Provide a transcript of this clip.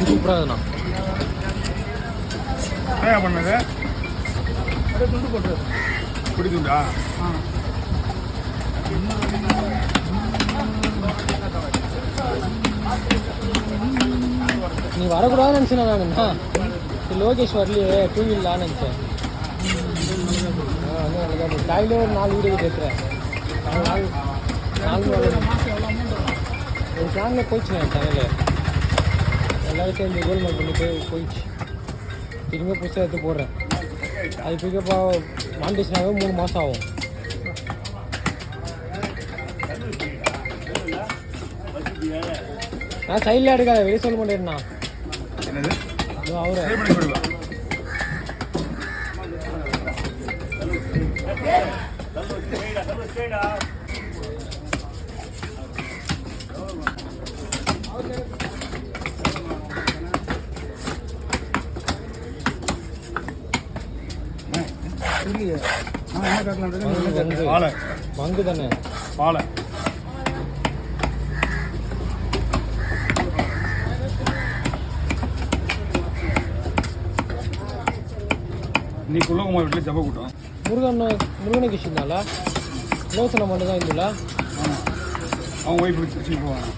சூப்பராக இருக்குண்ணா. என்ன பண்ணது துண்டு போட்டு பிடிக்குண்டா? நீ வரக்கூடாதுன்னு நினச்சேன் நானுண்ணா. லோகேஷ் வரலையே, டூ வீலர்லான்னு நினச்சேன். காலையில் ஒரு 4 வீடியோ கேட்குறேன். 4 ஒரு சேனலில் போயிடுச்சு. என் சேனலில் எல்லோரும் சேர்ந்து கோல்மால் பண்ணி போயிடுச்சு. திரும்ப புதுசாக எடுத்து போடுறேன். அது பிக்கப்பா மாண்டேஷனாகவே 3 மாதம் ஆகும். நான் சைடில் எடுக்காத, வெளியே சொல்ல மாட்டேன்னா. என்னது அவரு பங்கு தானே பாலை நீ குள்ளகுமார் வீட்டில் ஜப கூட்டம் முருகனுக்கு இஷ்டம்னால யோசனை மட்டும் தான் இருந்துல அவன் ஒய்ஃபுக்கு போவாங்க.